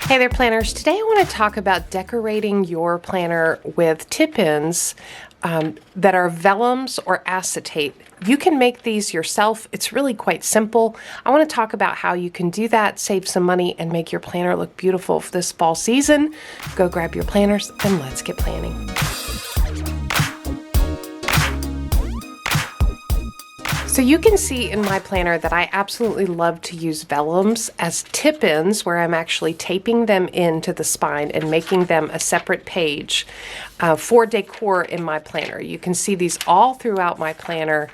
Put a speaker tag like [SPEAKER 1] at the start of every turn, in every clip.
[SPEAKER 1] Hey there, planners. Today I want to talk about decorating your planner with tip-ins that are vellums or acetate. You can make these yourself. It's really quite simple. I want to talk about how you can do that, save some money, and make your planner look beautiful for this fall season. Go grab your planners and let's get planning. So you can see in my planner that I absolutely love to use vellums as tip-ins where I'm actually taping them into the spine and making them a separate page for decor in my planner. You can see these all throughout my planner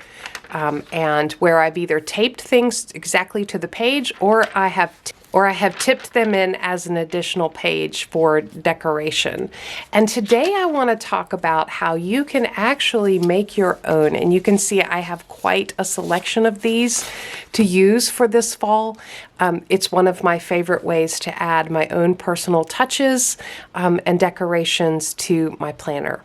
[SPEAKER 1] and where I've either taped things exactly to the page or I have tipped them in as an additional page for decoration. And today I want to talk about how you can actually make your own. And you can see I have quite a selection of these to use for this fall. It's one of my favorite ways to add my own personal touches and decorations to my planner.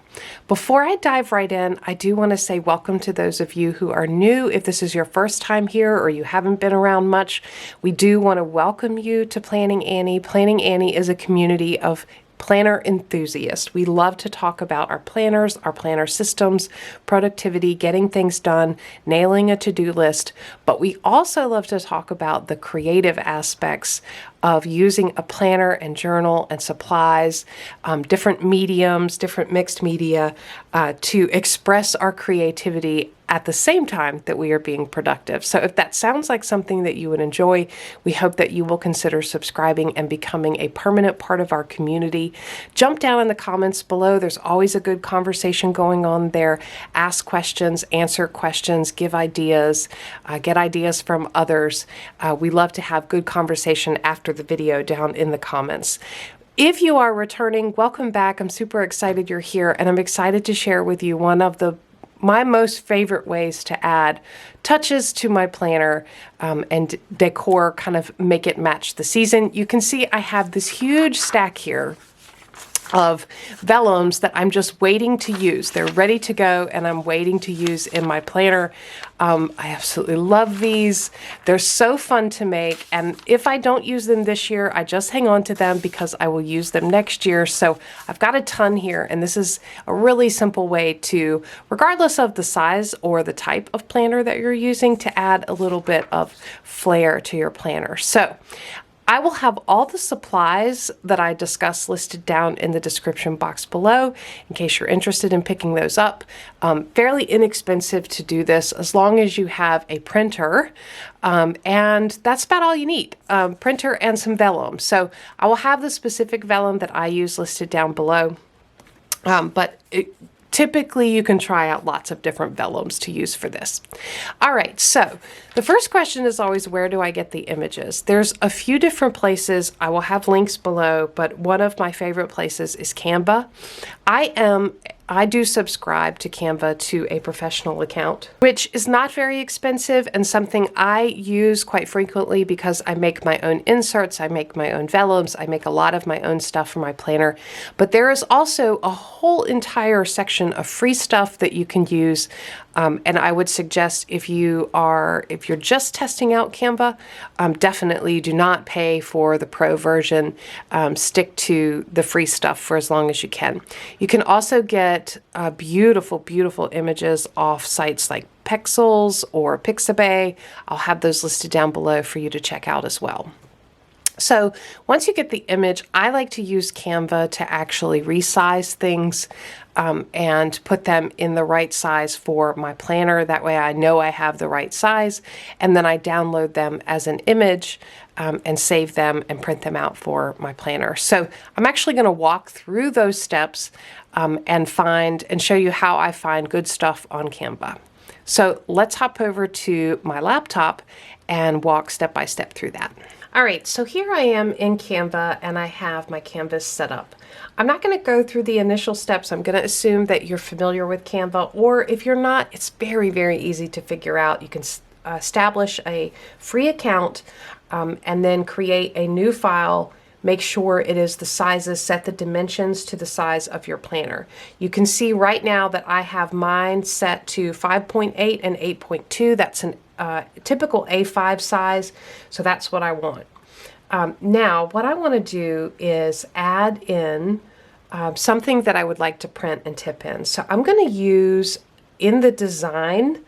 [SPEAKER 1] Before I dive right in, I do want to say welcome to those of you who are new. If this is your first time here or you haven't been around much, we do want to welcome you to Planning Annie. Planning Annie is a community of planner enthusiasts. We love to talk about our planners, our planner systems, productivity, getting things done, nailing a to-do list, but we also love to talk about the creative aspects of using a planner and journal and supplies, different mediums, different mixed media to express our creativity at the same time that we are being productive. So if that sounds like something that you would enjoy, we hope that you will consider subscribing and becoming a permanent part of our community. Jump down in the comments below. There's always a good conversation going on there. Ask questions, answer questions, give ideas, get ideas from others. We love to have good conversation after the video down in the comments. If you are returning, welcome back. I'm super excited you're here, and I'm excited to share with you one of my most favorite ways to add touches to my planner and decor, kind of make it match the season. You can see I have this huge stack here of vellums that I'm just waiting to use. They're ready to go and I'm waiting to use in my planner. I absolutely love these. They're so fun to make, and if I don't use them this year, I just hang on to them because I will use them next year. So I've got a ton here, and this is a really simple way to, regardless of the size or the type of planner that you're using, to add a little bit of flair to your planner. So I will have all the supplies that I discussed listed down in the description box below in case you're interested in picking those up. Fairly inexpensive to do this as long as you have a printer, and that's about all you need. Printer and some vellum. So I will have the specific vellum that I use listed down below, typically, you can try out lots of different vellums to use for this. All right, so the first question is always, where do I get the images? There's a few different places. I will have links below, but one of my favorite places is Canva. I do subscribe to Canva to a professional account, which is not very expensive and something I use quite frequently because I make my own inserts, I make my own vellums, I make a lot of my own stuff for my planner. But there is also a whole entire section of free stuff that you can use. And I would suggest if you're just testing out Canva, definitely do not pay for the pro version. Stick to the free stuff for as long as you can. You can also get beautiful, beautiful images off sites like Pexels or Pixabay. I'll have those listed down below for you to check out as well. So once you get the image, I like to use Canva to actually resize things and put them in the right size for my planner. That way I know I have the right size, and then I download them as an image and save them and print them out for my planner. So I'm actually going to walk through those steps and show you how I find good stuff on Canva. So let's hop over to my laptop and walk step by step through that. All right, so here I am in Canva and I have my canvas set up. I'm not going to go through the initial steps. I'm going to assume that you're familiar with Canva, or if you're not, it's very, very easy to figure out. You can establish a free account and then create a new file. Make sure it is the sizes, set the dimensions to the size of your planner. You can see right now that I have mine set to 5.8 and 8.2. That's an typical A5 size, so that's what I want. Now, what I want to do is add in something that I would like to print and tip in. So I'm going to use, in the design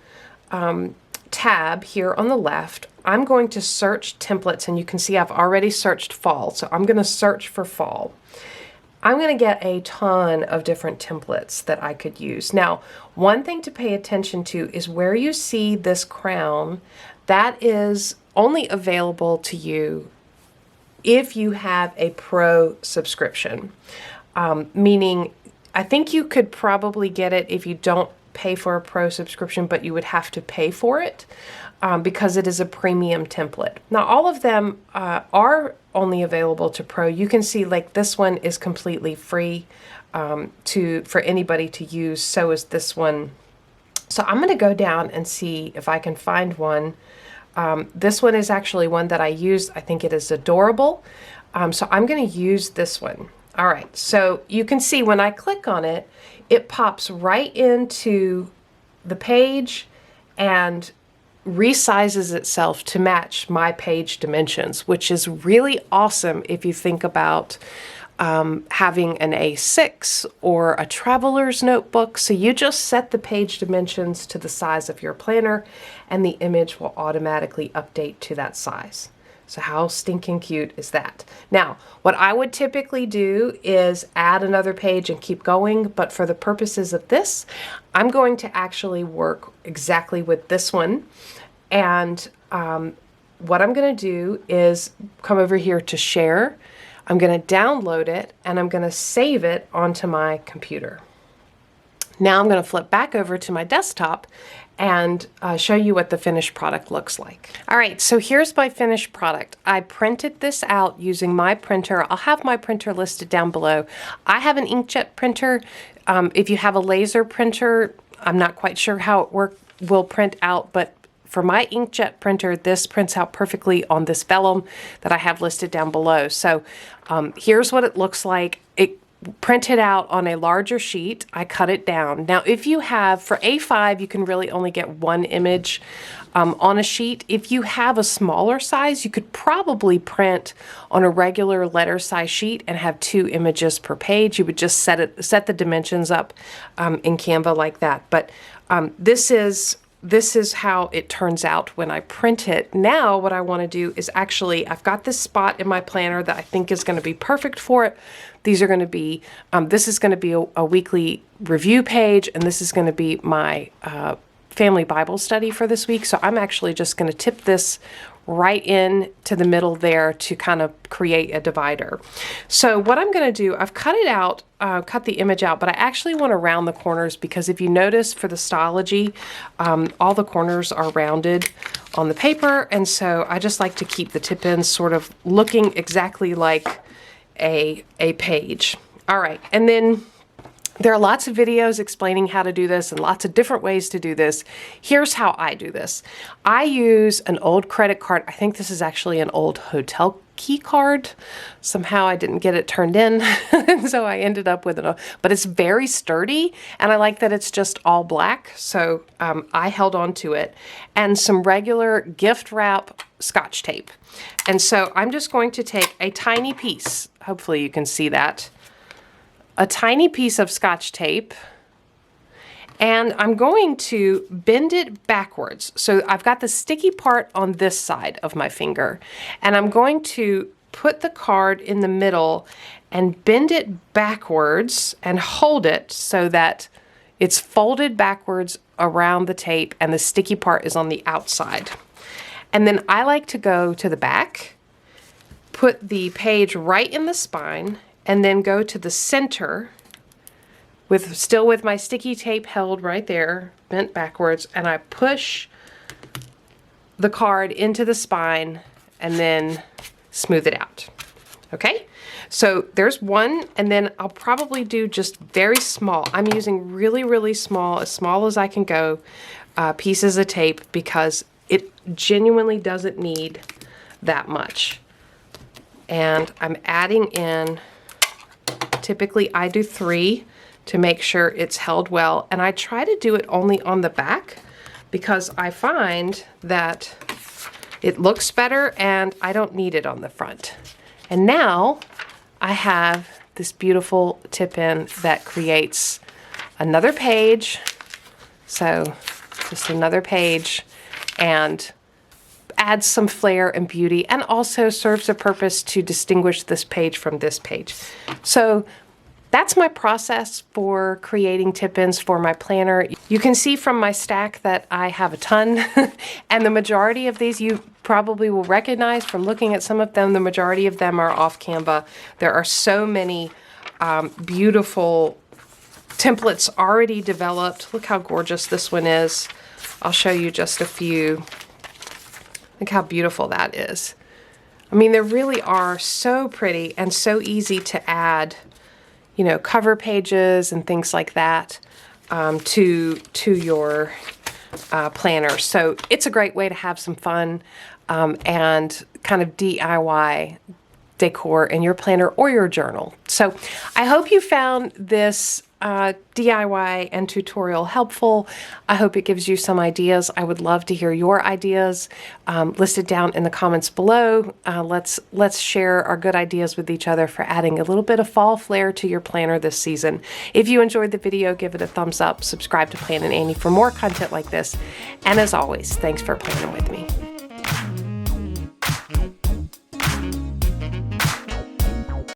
[SPEAKER 1] tab here on the left, I'm going to search templates, and you can see I've already searched fall. So I'm going to search for fall. I'm going to get a ton of different templates that I could use. Now, one thing to pay attention to is where you see this crown, that is only available to you if you have a pro subscription. Meaning, I think you could probably get it if you don't pay for a pro subscription, but you would have to pay for it because it is a premium template. Now, all of them are only available to pro. You can see like this one is completely free for anybody to use. So is this one. So I'm going to go down and see if I can find one. This one is actually one that I used. I think it is adorable. So I'm going to use this one. All right, so you can see when I click on it, it pops right into the page and resizes itself to match my page dimensions, which is really awesome if you think about having an A6 or a traveler's notebook. So you just set the page dimensions to the size of your planner and the image will automatically update to that size. So how stinking cute is that? Now, what I would typically do is add another page and keep going, but for the purposes of this, I'm going to actually work exactly with this one. And what I'm going to do is come over here to share. I'm going to download it and I'm going to save it onto my computer. Now I'm going to flip back over to my desktop and show you what the finished product looks like. All right, so here's my finished product. I printed this out using my printer. I'll have my printer listed down below. I have an inkjet printer. If you have a laser printer, I'm not quite sure how it will print out, but for my inkjet printer, this prints out perfectly on this vellum that I have listed down below. So here's what it looks like. It printed out on a larger sheet. I cut it down. Now, if you have, for A5, you can really only get one image on a sheet. If you have a smaller size, you could probably print on a regular letter size sheet and have 2 images per page. You would just set the dimensions up in Canva like that. But this is how it turns out when I print it. Now what I want to do is actually, I've got this spot in my planner that I think is going to be perfect for it. These are going to be, this is going to be a weekly review page, and this is going to be my family Bible study for this week. So I'm actually just going to tip this right in to the middle there to kind of create a divider. So what I'm going to do, I've cut it out, cut the image out, but I actually want to round the corners because if you notice for the Stylogy, all the corners are rounded on the paper. And so I just like to keep the tip ends sort of looking exactly like a page. All right. And then there are lots of videos explaining how to do this and lots of different ways to do this. Here's how I do this. I use an old credit card. I think this is actually an old hotel key card. Somehow I didn't get it turned in, so I ended up with it. But it's very sturdy, and I like that it's just all black, so I held on to it. And some regular gift wrap Scotch tape. And so I'm just going to take a tiny piece. Hopefully you can see that. A tiny piece of Scotch tape, and I'm going to bend it backwards. So I've got the sticky part on this side of my finger, and I'm going to put the card in the middle and bend it backwards and hold it so that it's folded backwards around the tape and the sticky part is on the outside. And then I like to go to the back, put the page right in the spine, and then go to the center still with my sticky tape held right there, bent backwards, and I push the card into the spine and then smooth it out. Okay, so there's one, and then I'll probably do just very small. I'm using really, really small as I can go, pieces of tape because it genuinely doesn't need that much. And I'm adding in, typically I do 3 to make sure it's held well. And I try to do it only on the back because I find that It looks better, and I don't need it on the front. And now I have this beautiful tip-in that creates another page. So just another page, and adds some flair and beauty, and also serves a purpose to distinguish this page from this page. So that's my process for creating tip-ins for my planner. You can see from my stack that I have a ton, and the majority of these you probably will recognize from looking at some of them. The majority of them are off Canva. There are so many beautiful templates already developed. Look how gorgeous this one is. I'll show you just a few. Look how beautiful that is. I mean, they really are so pretty and so easy to add, you know, cover pages and things like that to your planner. So it's a great way to have some fun and kind of DIY decor in your planner or your journal. So I hope you found this DIY and tutorial helpful. I hope it gives you some ideas. I would love to hear your ideas listed down in the comments below. Let's share our good ideas with each other for adding a little bit of fall flair to your planner this season. If you enjoyed the video, give it a thumbs up, subscribe to Planning Annie for more content like this. And as always, thanks for planning with me.